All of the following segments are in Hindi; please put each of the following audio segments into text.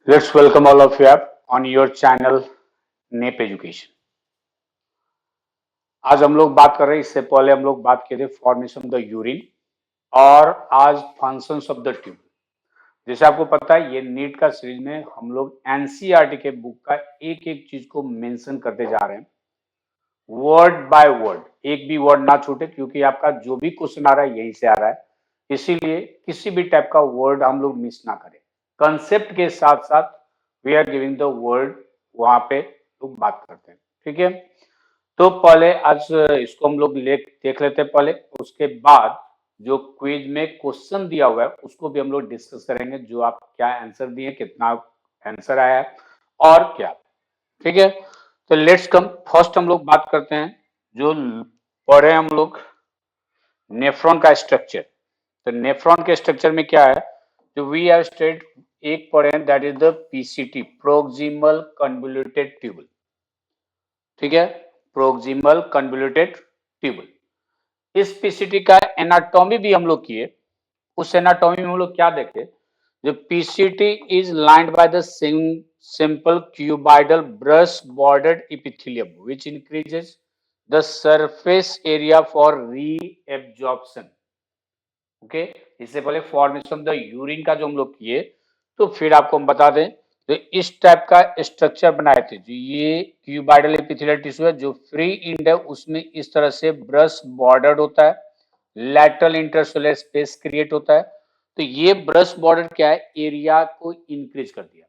Let's welcome all of you up on your channel नेप एजुकेशन। आज हम लोग बात कर रहे हैं, इससे पहले हम लोग बात किए थे फॉर्मेशन ऑफ द यूरिन और आज फंक्शंस ऑफ द ट्यूब। जैसे आपको पता है ये नीट का सीरीज में हम लोग एनसीईआरटी के बुक का एक एक चीज को मेंशन करते जा रहे हैं, वर्ड बाय वर्ड, एक भी वर्ड ना छूटे, क्योंकि आपका जो भी क्वेश्चन आ रहा है यहीं से आ रहा है। इसीलिए किसी भी टाइप का वर्ड हम लोग मिस ना करें। कंसेप्ट के साथ साथ we are giving the word, वहां पे लोग बात करते हैं। ठीक है, तो पहले आज इसको हम लोग देख लेते हैं पहले, उसके बाद जो क्विज में क्वेश्चन दिया हुआ है उसको भी हम लोग डिस्कस करेंगे, जो आप क्या आंसर दिए, कितना आंसर आया है और क्या। ठीक है, तो लेट्स कम फर्स्ट हम लोग बात करते हैं, जो पढ़े हम लोग नेफ्रॉन का स्ट्रक्चर। तो नेफ्रॉन के स्ट्रक्चर में क्या है, जो वी आर स्टेट एक पढ़े हैं, that is the PCT, proximal convoluted tubule. ठीक है, प्रोक्सिमल कन्वोल्यूटेड ट्यूबल। इस पीसीटी का एनाटॉमी भी हम लोग किए। उस एनाटॉमी में हम लोग क्या देखे, जो PCT is lined by the simple cuboidal brush bordered epithelium which increases the surface area for reabsorption। Okay, इससे पहले फॉर्मेशन ऑफ द यूरिन का जो हम लोग किए, तो फिर आपको हम बता दें, तो इस टाइप का स्ट्रक्चर बनाए थे। जो ये क्यूबाइडल एपिथेलियल टिश्यू है जो फ्री इंड है, उसमें इस तरह से ब्रश बॉर्डर्ड होता है, लैटरल इंटरसेलुलर स्पेस क्रिएट होता है। तो ये ब्रश बॉर्डर क्या है, एरिया को इंक्रीज कर दिया।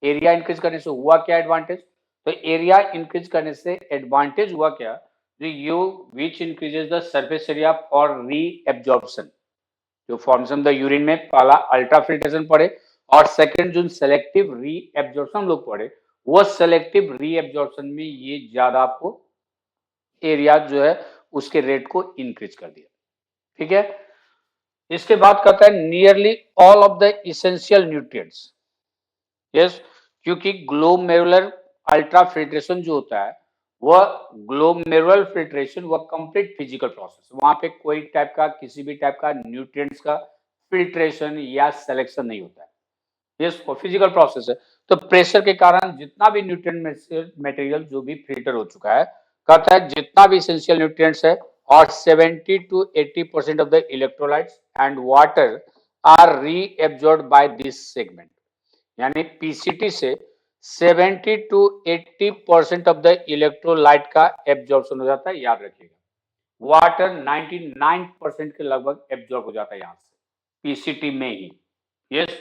एरिया इंक्रीज करने से हुआ क्या एडवांटेज, तो एरिया इंक्रीज करने से एडवांटेज हुआ क्या, जो you which increases the surface area for reabsorption. जो फॉर्मेशन द यूरिन में पहला अल्ट्रा फिल्ट्रेशन पढ़े और सेकंड जो सेलेक्टिव रीएब्जॉर्प्शन लोग पढ़े, वो सेलेक्टिव रीएब्जॉर्प्शन में ये ज्यादा आपको एरिया जो है उसके रेट को इंक्रीज कर दिया। ठीक है, इसके बाद कहता है nearly all of the essential nutrients. Yes, क्योंकि ग्लोमेरुलर अल्ट्रा फिल्ट्रेशन जो होता है, वह ग्लोमेरुलर फिल्ट्रेशन वह कंप्लीट फिजिकल प्रोसेस, वहां पे कोई टाइप का किसी भी टाइप का न्यूट्रिएंट्स का फिल्ट्रेशन या सिलेक्शन नहीं होता है। यस, वो फिजिकल प्रोसेस है। तो प्रेशर के कारण जितना भी न्यूट्रिएंट मटेरियल जो भी फिल्टर हो चुका है, कहता है जितना भी इसेंशियल न्यूट्रिएंट्स है और 70 to 80% of the electrolytes and water are reabsorbed by this segment. यानी पीसीटी से 70 to 80% ऑफ द इलेक्ट्रोलाइट का एब्जॉर्प्शन हो जाता है, याद रखिएगा। वाटर 99% के लगभग एब्जॉर्ब हो जाता है यहां से पीसीटी में ही। यस,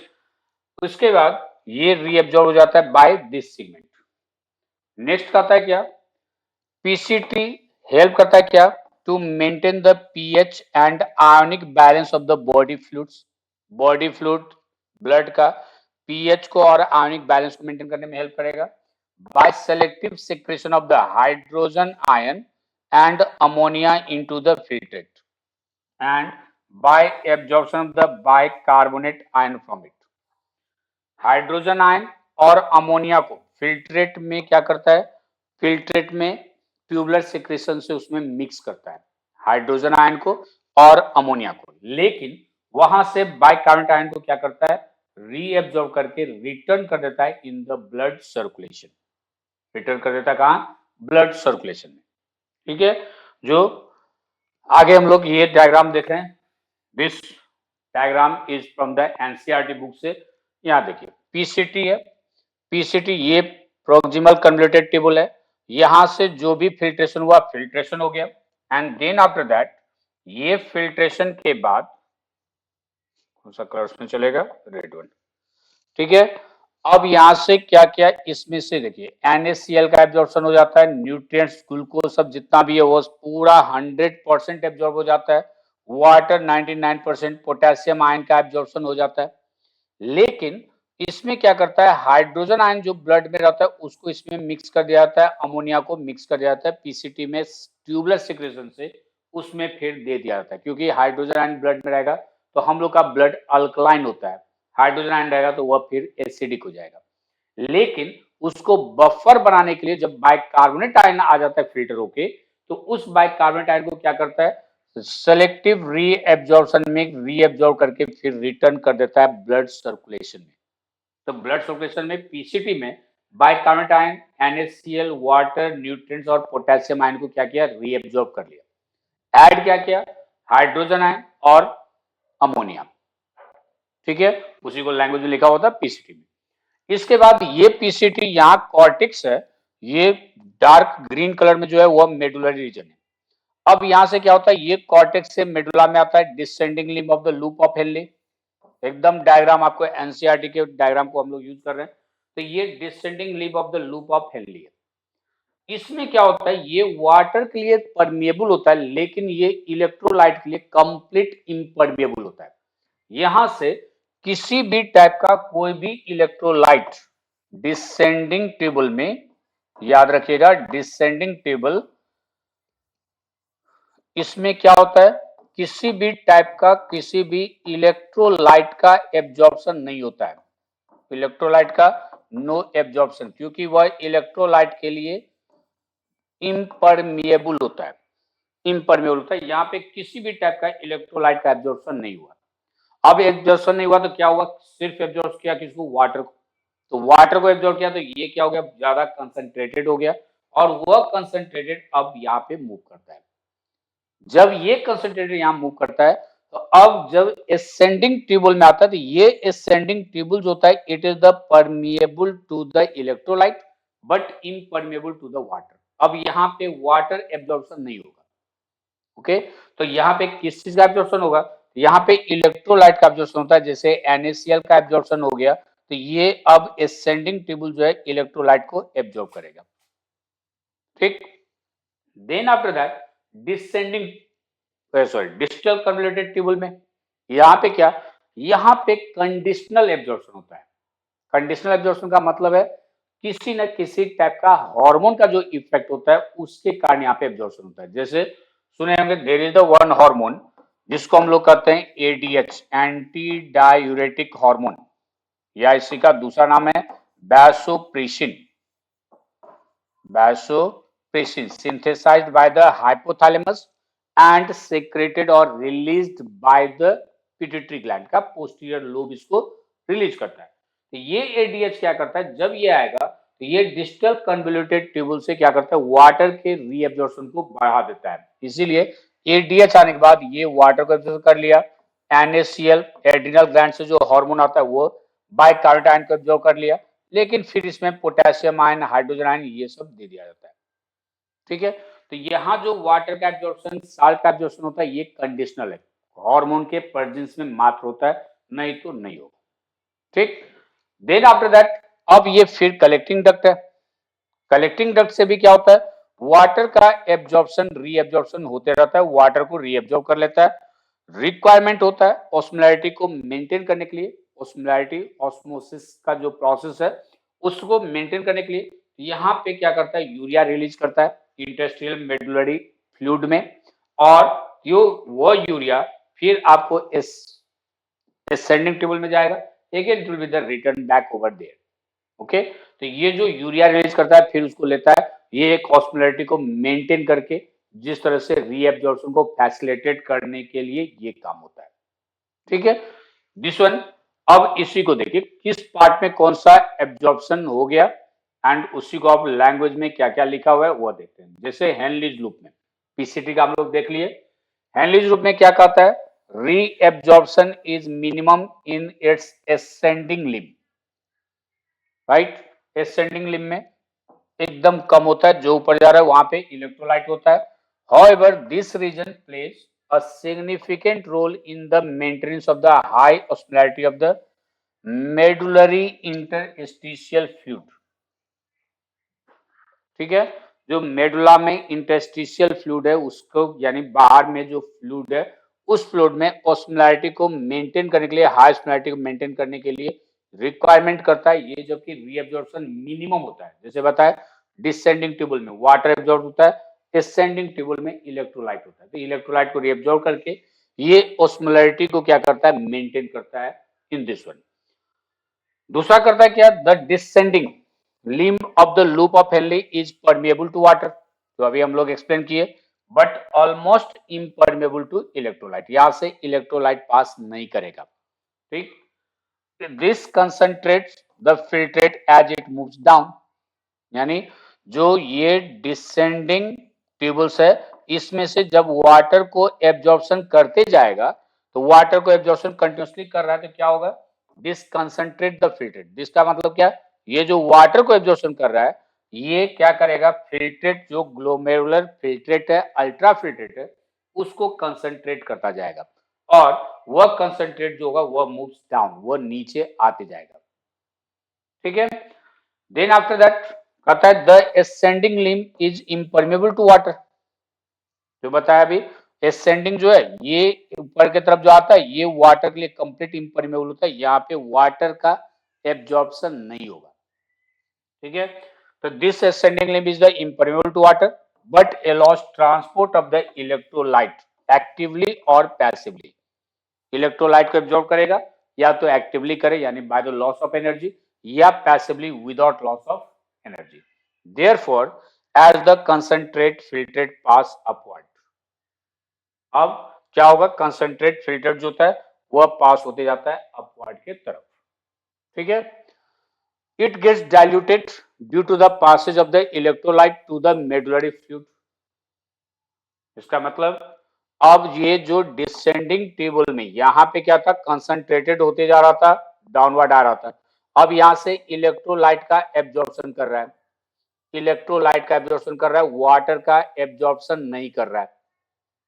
उसके बाद ये रीएब्जॉर्ब हो जाता है बाय दिस सेगमेंट। नेक्स्ट कहता है क्या, पीसीटी हेल्प करता है क्या, to maintain the pH and ionic balance of the body fluids. Body fluid blood का पीएच को और आयोनिक बैलेंस को मेंटेन करने में हेल्प करेगा। By selective secretion of the hydrogen ion and ammonia into the filtrate and by absorption of the bicarbonate ion from it. Hydrogen ion और अमोनिया को फिल्ट्रेट में क्या करता है, फिल्ट्रेट में ट्यूबुलर सेक्रेशन से उसमें मिक्स करता है हाइड्रोजन आयन को और अमोनिया को, लेकिन वहां से बाइकार्बोनेट आयन को क्या करता है, रीएब्जॉर्ब करके रिटर्न कर देता है in the blood circulation. Return कर देता है कहाँ, ब्लड सर्कुलेशन में। ठीक है, जो आगे हम लोग ये डायग्राम देख रहे हैं, this diagram is from the NCERT book से। यहाँ देखिए पीसीटी है, पीसीटी ये प्रोक्सिमल कन्वोल्यूटेड ट्यूबल है। यहां से जो भी फिल्ट्रेशन हुआ फिल्ट्रेशन हो गया, एंड देन आफ्टर दैट ये फिल्ट्रेशन के बाद कौन सा कलर में चलेगा, रेड वन। ठीक है, अब यहां से क्या क्या, इसमें से देखिए NaCl का एब्जॉर्प्शन हो जाता है, न्यूट्रिएंट्स ग्लूकोज सब जितना भी है वो पूरा 100% एब्जॉर्ब हो जाता है। वाटर 99%, पोटेशियम आयन का एब्जॉर्प्शन हो जाता है। लेकिन इसमें क्या करता है, हाइड्रोजन आयन जो ब्लड में रहता है उसको इसमें मिक्स कर दिया जाता है, अमोनिया को मिक्स कर दिया जाता है पीसीटी में ट्यूबुलर सिक्रेशन से उसमें फिर दे दिया जाता है। क्योंकि हाइड्रोजन आयन ब्लड में रहेगा तो हम लोग का ब्लड अल्कलाइन होता है, हाइड्रोजन आयन रहेगा तो वह फिर एसिडिक हो जाएगा। लेकिन उसको बफर बनाने के लिए जब बाइकार्बोनेट आयन आ जाता है फिल्टर होके, तो उस बाइकार्बोनेट आयन को क्या करता है, सेलेक्टिव रीएब्जॉर्प्शन में रीएब्जॉर्ब करके फिर रिटर्न कर देता है ब्लड सर्कुलेशन में। तो ब्लड सर्कुलेशन में पीसीटी में bicarbonate ion, NaCl, water, nutrients और पोटेशियम आयन को क्या किया, रीएब्जॉर्ब कर लिया। ऐड क्या किया, हाइड्रोजन आयन और अमोनिया। ठीक है, उसी को लैंग्वेज में लिखा होता है पीसीटी में। इसके बाद ये पीसीटी यहाँ कॉर्टेक्स है, ये डार्क ग्रीन कलर में जो है वो मेडुलरी रीजन है। अब यहां से क्या होता है, ये कॉर्टेक्स से मेडुला में आता है descending limb of the loop of Henle. एकदम डायग्राम आपको एनसीईआरटी के डायग्राम को हम लोग यूज कर रहे हैं। तो ये descending limb of the loop of Henle है। इसमें क्या होता है, ये वाटर के लिए परमिएबल होता है, लेकिन ये इलेक्ट्रोलाइट के लिए कंप्लीट इम्परमिएबल होता है। यहां से किसी भी टाइप का कोई भी इलेक्ट्रोलाइट डिसेंडिंग टेबल में, याद रखिएगा डिसेंडिंग टेबल, इसमें क्या होता है, किसी भी टाइप का किसी भी इलेक्ट्रोलाइट का एब्जॉर्प्शन नहीं होता है। इलेक्ट्रोलाइट का नो एब्जॉर्प्शन, क्योंकि वह इलेक्ट्रोलाइट के लिए इम्परमिएबल होता है। इम्परमिएबल होता है, यहाँ पे किसी भी टाइप का इलेक्ट्रोलाइट का एब्जॉर्प्शन नहीं हुआ। अब एब्जॉर्प्शन नहीं हुआ तो क्या हुआ, सिर्फ एब्जॉर्ब किया किसको, वाटर को। तो वाटर को एब्जॉर्ब किया तो ये क्या हो गया, ज्यादा कंसंट्रेटेड हो गया, और वह कंसंट्रेटेड अब यहाँ पे मूव करता है। जब ये कंसंट्रेटेड यहाँ मूव करता है, तो अब जब एसेंडिंग ट्यूबल में आता है, तो ये एसेंडिंग ट्यूबल जो होता है, it is the permeable to the electrolyte but impermeable to the water. अब यहाँ पे वाटर एब्जॉर्प्शन नहीं होगा। ओके, तो यहाँ पे किस चीज का एब्जॉर्प्शन होगा, यहाँ पे इलेक्ट्रोलाइट का एब्जॉर्प्शन होता है, जैसे NaCl का एब्जॉर्प्शन हो गया, तो ये अब एसेंडिंग ट्यूबल जो है इलेक्ट्रोलाइट को एब्जॉर्ब करेगा। ठीक, then after that descending distal convoluted tubule में यहाँ पे क्या, यहाँ पे कंडीशनल एब्जॉर्प्शन होता है। कंडीशनल एब्जॉर्प्शन का मतलब है किसी न किसी टाइप का हार्मोन का जो इफेक्ट होता है उसके कारण यहाँ पे एब्जॉर्प्शन होता है। जैसे सुने होंगे, there is the one hormone जिसको हम लोग कहते हैं ADH, एंटी डायूरेटिक हार्मोन, या इसी का दूसरा नाम है vasopressin. Vasopressin synthesized by the hypothalamus and secreted और released by the pituitary gland का पोस्टीरियर लोब इसको रिलीज करता है। तो ये ADH क्या करता है, जब ये आएगा तो ये डिस्टल कन्वोल्यूटेड ट्यूबल से क्या करता है, वाटर के रीएब्जॉर्प्शन को बढ़ा देता है। इसीलिए ADH आने के बाद ये वाटर को एब्जॉर्ब कर लिया, NaCl एड्रिनल ग्लैंड से जो हार्मोन आता है वो बाइकार्बोनेट आयन को एब्जॉर्ब कर लिया, लेकिन फिर इसमें पोटेशियम आयन, हाइड्रोजन आयन ये सब दे दिया जाता है। ठीक है, तो यहाँ जो वाटर का एब्जॉर्प्शन, साल्ट का एब्जॉर्प्शन होता है, ये कंडीशनल है, हार्मोन के प्रेजेंस में मात्र होता है, नहीं तो नहीं होगा। ठीक, देन आफ्टर दैट अब ये फिर कलेक्टिंग डक्ट है। कलेक्टिंग डक्ट से भी क्या होता है, वाटर का एब्जॉर्प्शन रीएब्जॉर्प्शन होते रहता है, वाटर को रीएब्जॉर्ब कर लेता है। रिक्वायरमेंट होता है ऑस्मोलैरिटी को मेंटेन करने के लिए, ऑस्मोलैरिटी ऑस्मोसिस का जो प्रोसेस है उसको मेंटेन करने के लिए यहाँ पे क्या करता है, यूरिया रिलीज करता है इंटेस्टाइनल मेडुलरी फ्लूइड में, और वो यूरिया फिर आपको एसेंडिंग टेबल में जाएगा, again it will be the return back over there. Okay, तो ये जो यूरिया रिलीज करता है फिर उसको लेता है, ये एक ऑस्मोलैरिटी को मेंटेन करके जिस तरह से रीएब्जॉर्प्शन को फैसिलिटेट करने के लिए ये काम होता है। ठीक है, दिस वन। अब इसी को देखिए किस पार्ट में कौन सा एब्जॉर्प्शन हो गया, एंड उसी को आप लैंग्वेज में क्या क्या लिखा हुआ है वो देखते हैं। जैसे हेनलीज लूप में पीसीटी का हम लोग देख लिए, हेनलीज लूप में क्या कहता है, reabsorption is minimum in its ascending limb, right. Ascending limb में एकदम कम होता है, जो ऊपर जा रहा है वहां पे इलेक्ट्रोलाइट होता है। However, this region plays a significant role in the maintenance of the high osmolarity of the medullary interstitial fluid। ठीक है, जो मेडुला में इंटरस्टिशियल फ्लूइड है उसको, यानी बाहर में जो फ्लूइड है उस फ्लूइड में ऑस्मोलैरिटी को मेंटेन करने के लिए, हाई ऑस्मोलैरिटी को मेंटेन करने के लिए रिक्वायरमेंट करता है ये, जबकि रीएब्जॉर्प्शन मिनिमम होता है। जैसे बताया डिसेंडिंग ट्यूबल में वाटर एब्जॉर्ब होता है, एसेंडिंग ट्यूबल में इलेक्ट्रोलाइट होता है। तो इलेक्ट्रोलाइट को रीएब्जॉर्ब करके ये ऑस्मोलैरिटी को क्या करता है, मेंटेन करता है इन दिस वन। दूसरा करता है क्या, the descending limb of the loop of Henle is permeable to water, तो अभी हम लोग एक्सप्लेन किए, but almost impermeable to electrolyte, यहां से इलेक्ट्रोलाइट पास नहीं करेगा। ठीक, this concentrates the filtrate as it moves down. यानी जो ये डिसेंडिंग ट्यूबल्स है, इसमें से जब वाटर को एब्जॉर्प्शन करते जाएगा, तो वाटर को एब्जॉर्प्शन कंटिन्यूसली कर रहा है तो क्या होगा, this concentrate the filtrate. This का मतलब क्या, ये जो वाटर को एब्जॉर्प्शन कर रहा है ये क्या करेगा, फिल्ट्रेट जो ग्लोमेरुलर फिल्ट्रेट है, अल्ट्रा फिल्ट्रेट है, उसको कंसंट्रेट करता जाएगा और वह कंसंट्रेट जो होगा वह मूव्स डाउन, वह नीचे आते जाएगा। ठीक है, देन आफ्टर दैट कहता है the ascending limb is impermeable to water. जो बताया अभी, ascending जो है ये ऊपर की तरफ जो आता है ये वाटर के लिए कंप्लीट impermeable होता है, यहाँ पे वाटर का एब्जॉर्प्शन नहीं होगा। ठीक है, तो this ascending limb is the impermeable to water but allows transport of the electrolyte actively or passively। Electrolyte को एब्जॉर्ब करेगा या तो एक्टिवली करे यानी by the loss of energy, या passively without loss of energy. Therefore as the concentrate filtrate pass upward, अब क्या होगा, कंसंट्रेट फिल्ट्रेट जो होता है वह पास होते जाता है अपवर्ड के तरफ। ठीक है, it gets diluted due to the passage of the electrolyte to the medullary fluid. इसका मतलब अब ये जो डिसेंडिंग टेबल में यहाँ पे क्या था, कंसंट्रेटेड होते जा रहा था, डाउनवर्ड आ रहा था, अब यहाँ से इलेक्ट्रोलाइट का एब्जॉर्प्शन कर रहा है, इलेक्ट्रोलाइट का एब्जॉर्प्शन कर रहा है, वाटर का एब्जॉर्प्शन नहीं कर रहा है।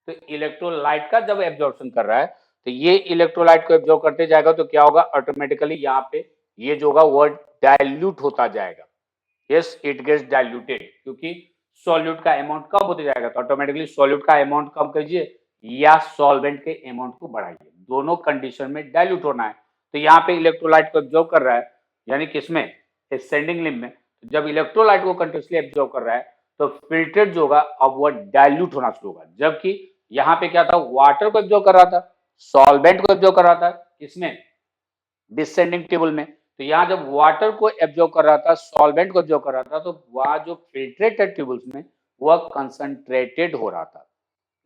तो इलेक्ट्रोलाइट का जब एब्जॉर्प्शन कर रहा है तो ये इलेक्ट्रोलाइट को एब्जॉर्ब करते जाएगा तो क्या होगा, ऑटोमेटिकली यहाँ पे ये जो होगा वो डाइल्यूट होता जाएगा। यस, इट गेट्स डाइल्यूटेड, क्योंकि सॉल्यूट का अमाउंट कम होते जाएगा तो ऑटोमेटिकली सॉल्यूट का अमाउंट कम कीजिए या सॉल्वेंट के अमाउंट को बढ़ाइए, दोनों कंडीशन में डाइल्यूट होना है। तो यहाँ पे इलेक्ट्रोलाइट को एब्जॉर्ब कर रहा है, यानी किसमें, ascending limb में। जब इलेक्ट्रोलाइट को कंटिन्यूसली एब्जॉर्ब कर रहा है तो फिल्ट्रेट जो होगा अब वह डाइल्यूट होना शुरू होगा, जबकि यहाँ पे क्या था, वाटर को एब्जॉर्ब कर रहा था, सॉल्वेंट को एब्जॉर्ब कर रहा था, किसमें, डिसेंडिंग टेबल में। तो यहाँ जब वाटर को एब्जॉर्ब कर रहा था, सॉल्वेंट को एब्जॉर्ब कर रहा था, तो वह जो फिल्ट्रेटेड ट्यूबल्स में वह कंसंट्रेटेड हो रहा था।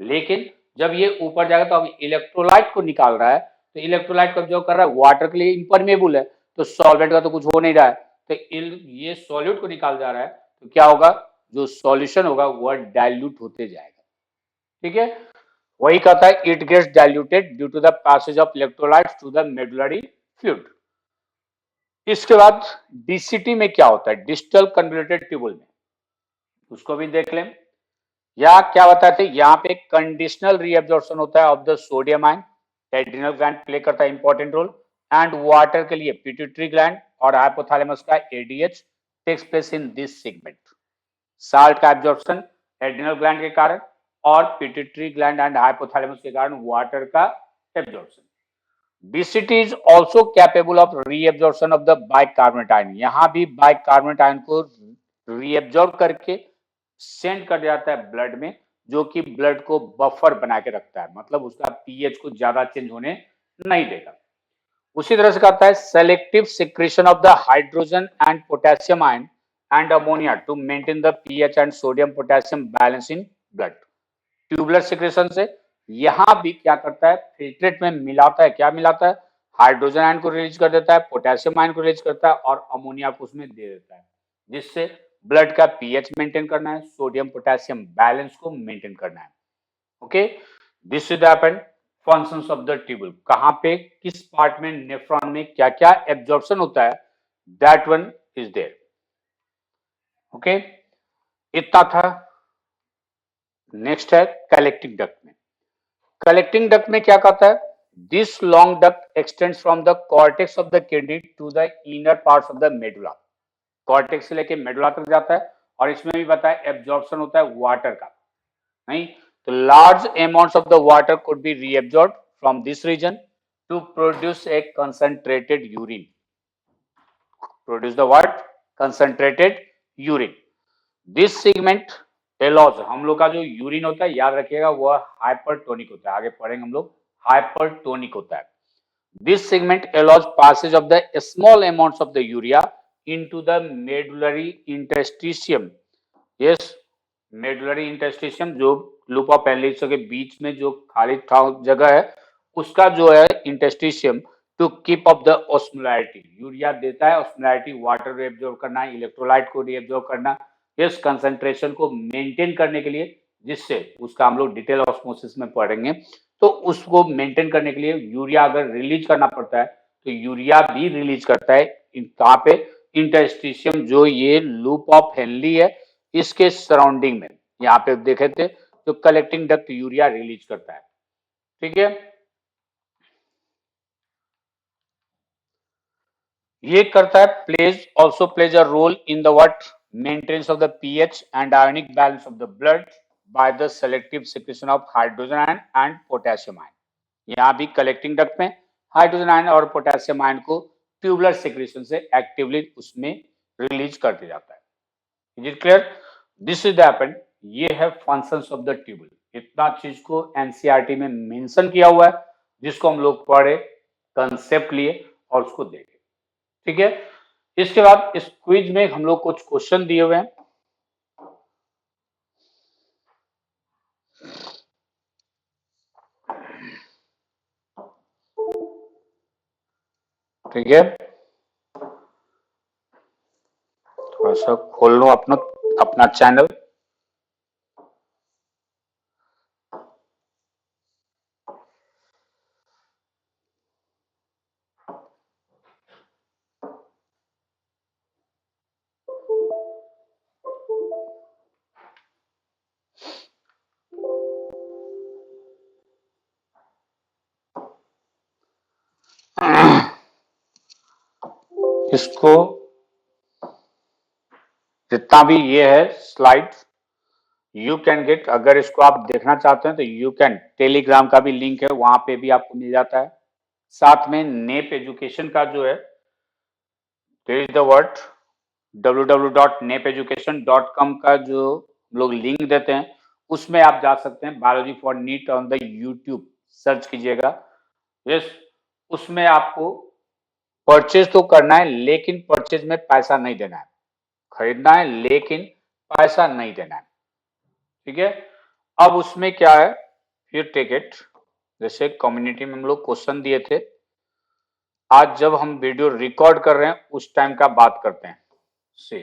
लेकिन जब ये ऊपर जाएगा तो अब इलेक्ट्रोलाइट को निकाल रहा है, तो इलेक्ट्रोलाइट को एब्जॉर्ब कर रहा है, वाटर के लिए इम्परमेबल है, तो सॉल्वेंट का तो कुछ हो नहीं रहा है, तो ये सॉल्यूट को निकाल जा रहा है, तो क्या होगा, जो सॉल्यूशन होगा वह डाइल्यूट होते जाएगा। ठीक है, वही कहता है it gets diluted due to the passage of electrolytes to the medullary fluid. इसके बाद डीसीटी में क्या होता है, डिजिटल कन्वोल्यूटेड ट्यूबल में, उसको भी देख लें। या क्या बताते हैं, यहाँ पे कंडीशनल रीअब्जॉर्प्शन होता है of the sodium ion, adrenal gland play करता है इंपॉर्टेंट रोल, एंड वाटर के लिए पिट्यूटरी ग्लैंड और हाइपोथैलेमस का ADH takes place in this segment. Salt का एब्जॉर्प्शन एड्रिनल ग्लैंड के कारण और पिट्यूटरी ग्लैंड एंड हाइपोथैलेमस के कारण वाटर का absorption. DCT is also capable of reabsorption of the bicarbonate ion। यहाँ भी बाइकार्बोनेट आयन को रीएब्जॉर्ब करके सेंड कर जाता है ब्लड में, जो कि ब्लड को बफर बना के रखता है, मतलब उसका पीएच को ज्यादा चेंज होने नहीं देगा। उसी तरह से कहता है selective secretion of the hydrogen and potassium ion and ammonia to maintain the pH and sodium potassium balance in blood. Tubular secretion से यहां भी क्या करता है, फिल्ट्रेट में मिलाता है, क्या मिलाता है, हाइड्रोजन आयन को रिलीज कर देता है, पोटेशियम आयन को रिलीज करता है और अमोनिया को उसमें दे देता है, जिससे ब्लड का पीएच मेंटेन करना है, सोडियम पोटेशियम बैलेंस को मेंटेन करना है। Okay, this is the functions of the tubule. कहां पे, किस पार्ट में, नेफ्रॉन में क्या क्या एब्जॉर्प्शन होता है, that one is there. Okay, इतना था। नेक्स्ट है कलेक्टिंग डक्ट में। कलेक्टिंग डक्ट में क्या कहता है, this long duct extends from the cortex of the kidney to the inner parts of the medulla. Cortex से लेके मेडुला तक जाता है और इसमें भी बताया एब्जॉर्प्शन होता है वाटर का, नहीं तो large amounts of the water could be reabsorbed from this region to produce a concentrated urine. Produce the what, concentrated urine. This segment allows, हम लोग का जो यूरिन होता है याद रखिएगा वह हाइपरटोनिक होता है, आगे पढ़ेंगे हम लोग, हाइपरटोनिक होता है। This segment allows passage of the small amounts of the urea into the medullary interstitium. Yes, medullary interstitium जो लूप ऑफ एपेंडिक्स के बीच में जो खाली जगह है उसका जो है interstitium, to keep up the osmolarity, urea देता है ऑस्मोलैरिटी, वाटर रिएब्जॉर्ब करना, इलेक्ट्रोलाइट को रिएब्जॉर्ब करना, इस कंसंट्रेशन को मेंटेन करने के लिए, जिससे उसका हम लोग डिटेल ऑस्मोसिस में पढ़ेंगे, तो उसको मेंटेन करने के लिए यूरिया अगर रिलीज करना पड़ता है तो यूरिया भी रिलीज करता है कहाँ पे, इंटरस्टिशियम, जो ये लूप ऑफ हेनली है इसके सराउंडिंग में, यहाँ पे देखे थे तो कलेक्टिंग डक्ट यूरिया रिलीज करता है। ठीक है, ये करता है, plays a role in the what, maintenance of the pH and ionic balance of the blood by the selective secretion of hydrogen ion and potassium ion. यहाँ भी कलेक्टिंग डक्ट में हाइड्रोजन आयन और पोटेशियम आयन को ट्यूबुलर सिक्रेशन से एक्टिवली उसमें रिलीज कर दिया जाता है। Is it clear? This is the happened, ये है फंक्शंस ऑफ द ट्यूबुल। इतना चीज को एनसीईआरटी में मेंशन किया हुआ है, जिसको हम लोग पढ़े, कंसेप्ट लिए और उसको देखे। ठीक है, इसके बाद इस क्विज में हम लोग कुछ क्वेश्चन दिए हुए हैं। ठीक है, थोड़ा सा खोल लो अपना अपना चैनल। इसको जितना भी ये है स्लाइड, यू कैन गेट, अगर इसको आप देखना चाहते हैं तो यू कैन, टेलीग्राम का भी लिंक है, वहां पे भी आपको मिल जाता है। साथ में नेप एजुकेशन का जो है, there is the word www.nepeducation.com का जो लोग लिंक देते हैं, उसमें आप जा सकते हैं। Biology for NEET on the YouTube search कीजिएगा। यस, उसमें आपको परचेज तो करना है, लेकिन परचेज में पैसा नहीं देना है, खरीदना है लेकिन पैसा नहीं देना है। ठीक है, अब उसमें क्या है, फिर टेक इट, जैसे कम्युनिटी में हम लोग क्वेश्चन दिए थे, आज जब हम वीडियो रिकॉर्ड कर रहे हैं उस टाइम का बात करते हैं। सी,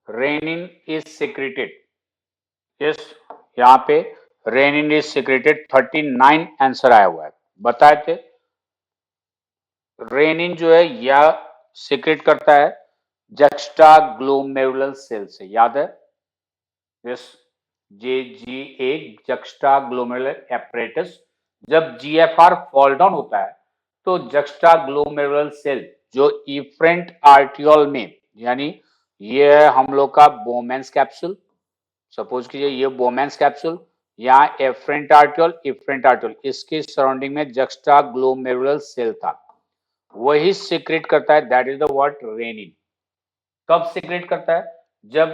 रेनिन इज सिक्रेटेड, यस, यहाँ पे रेनिन इज सिक्रेटेड 39 आंसर आया हुआ है। बताए थे रेनिन जो है यह सिक्रेट करता है जक्स्टा ग्लोमेरुलर सेल से, याद है? Yes, JGA, juxta glomerular apparatus. जब GFR फॉल डाउन होता है तो जक्स्टा ग्लोमेरुलर सेल जो इफ्रेंट आर्टियोल में, यानी ये है हम लोग का बोमेंस कैप्सूल, सपोज कीजिए ये बोमेंस कैप्सूल, यहाँ एफ्रेंट आर्टियोल, इफ्रेंट आर्टियोल, इसके सराउंडिंग में जक्स्टा ग्लोमेरुलर सेल था, वही सीक्रेट करता है, that is the word renin. कब सीक्रेट करता है? जब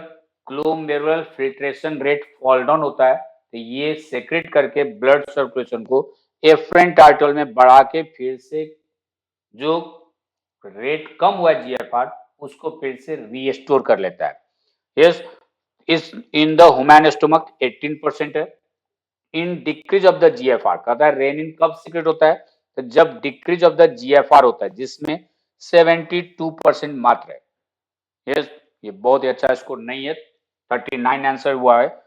glomerular filtration rate fall down होता है तो ये सीक्रेट करके ब्लड सर्कुलेशन को एफ्रेंट आर्टियोल में बढ़ा के फिर से जो रेट कम हुआ है GFR, उसको फिर से रीस्टोर कर लेता है। यस, इस इन द ह्यूमन स्टोमक 18% है। In decrease of the GFR, कहता है रेनिन कब सीक्रेट होता है? तो जब डिक्रीज ऑफ द GFR होता है, जिसमें 72% मात्र है। यस, ये बहुत ही अच्छा स्कोर नहीं है, 39 आंसर हुआ है।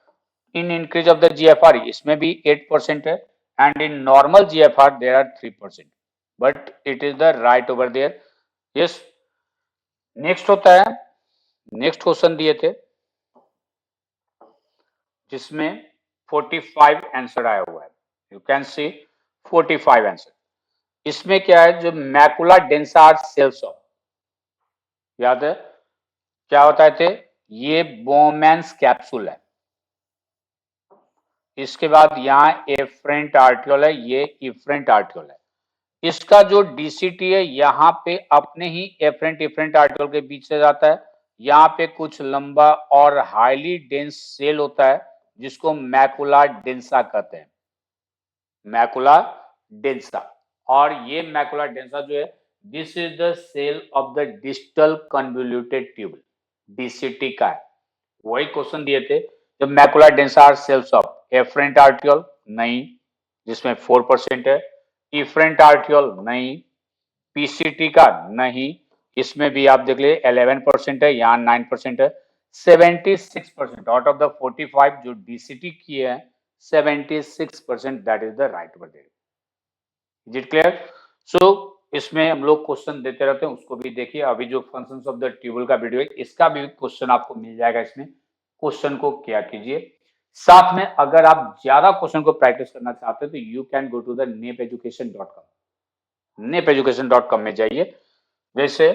In increase of the GFR इसमें भी 8% है, and in normal GFR there are 3%, but it is the right over there. Yes, next होता है, नेक्स्ट क्वेश्चन दिए थे जिसमें 45 आंसर आया हुआ है, यू कैन सी 45 आंसर। इसमें क्या है, जो मैकुला डेंसा सेल्स ऑफ, याद है क्या होता है थे? ये बोमेंस कैप्सूल है। इसके बाद यहाँ एफ्रेंट आर्टियोल है, ये इफ्रेंट आर्टियोल है। इसका जो DCT है यहाँ पे अपने ही एफ्रेंट इफ्रेंट आर्टियोल के बीच से जाता है। यहाँ पे कुछ लंबा और हाईली डेंस सेल होता है जिसको मैकुला डेंसा कहते हैं, मैकुला डेंसा। और ये मैकुला डेंसा जो है, this is the cell of the distal convoluted tube, DCT का है। वही क्वेश्चन दिए थे, जब macula densa are cells of afferent arteriole, नहीं, जिसमें 4% है। इफरेंट आर्टियोल नहीं, पीसीटी का नहीं, इसमें भी आप देख लिए 11% है, यहाँ 9% है। 76% आउट ऑफ द 45 जो डीसीटी की है, 76% that is the right word. Is it clear? So इसमें हम लोग क्वेश्चन देते रहते हैं, उसको भी देखिए। अभी जो फंक्शंस ऑफ द ट्यूबल का वीडियो है, इसका भी क्वेश्चन आपको मिल जाएगा। इसमें क्वेश्चन को क्या कीजिए, साथ में अगर आप ज्यादा क्वेश्चन को प्रैक्टिस करना चाहते हैं तो you can go to the nepeducation.com। nepeducation.com में जाइए। जैसे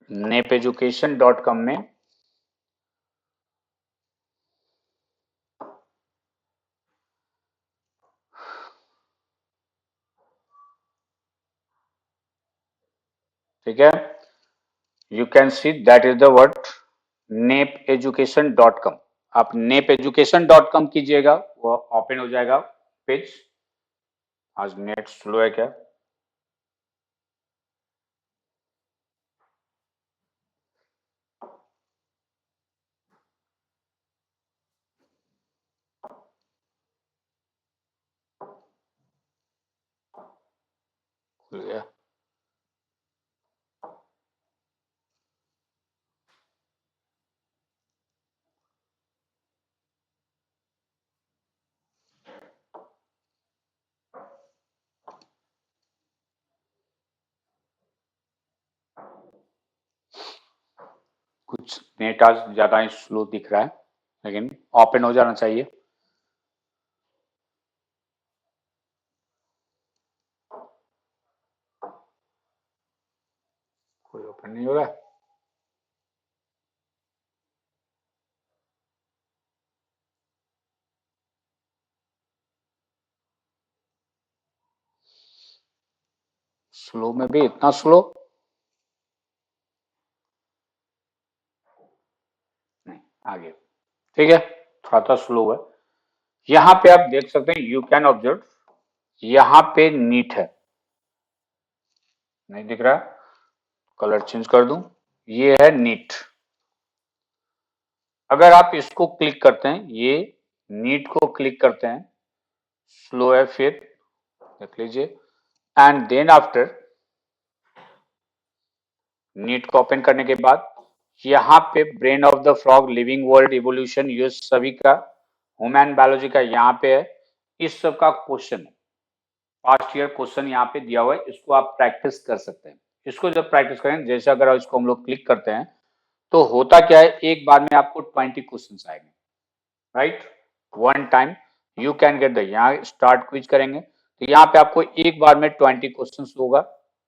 nepeducation.com में ठीक है, you can see that is the word nepeducation.com। आप nepeducation.com कीजिएगा, वो ओपन हो जाएगा पेज। आज नेट स्लो है क्या? खुल गया। कुछ नेट आज ज्यादा ही स्लो दिख रहा है, लेकिन ओपन हो जाना चाहिए। कोई ओपन नहीं हो रहा है। स्लो में भी इतना स्लो नहीं, आगे ठीक है, थोड़ा सा स्लो है। यहाँ पे आप देख सकते हैं, यू कैन ऑब्जर्व, यहाँ पे नीट है, नहीं दिख रहा, कलर चेंज कर दूं, ये है नीट। अगर आप इसको क्लिक करते हैं, ये नीट को क्लिक करते हैं, स्लो है, फिर देख लीजिए, एंड देन आफ्टर नीट को ओपन करने के बाद यहाँ पे brain of the frog, living world, evolution, ये सभी का, ह्यूमन बायोलॉजी का यहाँ पे है। इस सब का क्वेश्चन है, पास्ट ईयर क्वेश्चन यहाँ पे दिया हुआ है, इसको आप प्रैक्टिस कर सकते हैं। इसको जब प्रैक्टिस करें, जैसे अगर इसको हम लोग क्लिक करते हैं तो होता क्या है, एक बार में आपको 20 क्वेश्चन आएंगे, right, one time you can get the. यहाँ स्टार्ट क्विज करेंगे तो यहाँ पे आपको एक बार में 20 क्वेश्चन होगा,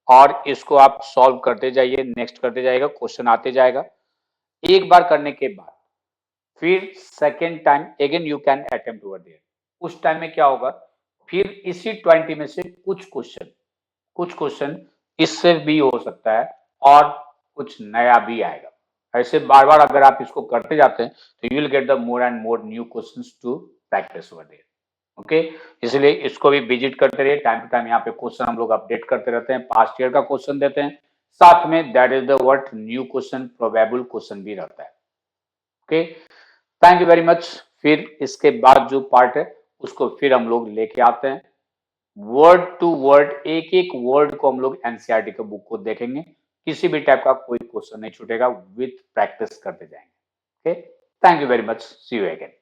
और इसको आप सॉल्व करते जाइए, नेक्स्ट करते जाइएगा, क्वेश्चन आते जाएगा। एक बार करने के बाद फिर second time again you can attempt over there. उस टाइम में क्या होगा, फिर इसी 20 में से कुछ क्वेश्चन इससे भी हो सकता है, और कुछ नया भी आएगा। ऐसे बार बार अगर आप इसको करते जाते हैं तो you will get the more and more new questions to practice over there. Okay, इसलिए इसको भी विजिट करते रहिए, टाइम टू टाइम यहाँ पे क्वेश्चन हम लोग अपडेट करते रहते हैं, पास्ट ईयर का क्वेश्चन देते हैं, साथ में that is the what new question, probable question भी रहता है। Okay, thank you very much. फिर इसके बाद जो पार्ट है उसको फिर हम लोग लेके आते हैं, वर्ड टू वर्ड, एक एक वर्ड को हम लोग एनसीईआरटी के बुक को देखेंगे, किसी भी टाइप का कोई क्वेश्चन नहीं छूटेगा, विथ प्रैक्टिस करते जाएंगे। Okay, thank you very much, see you again.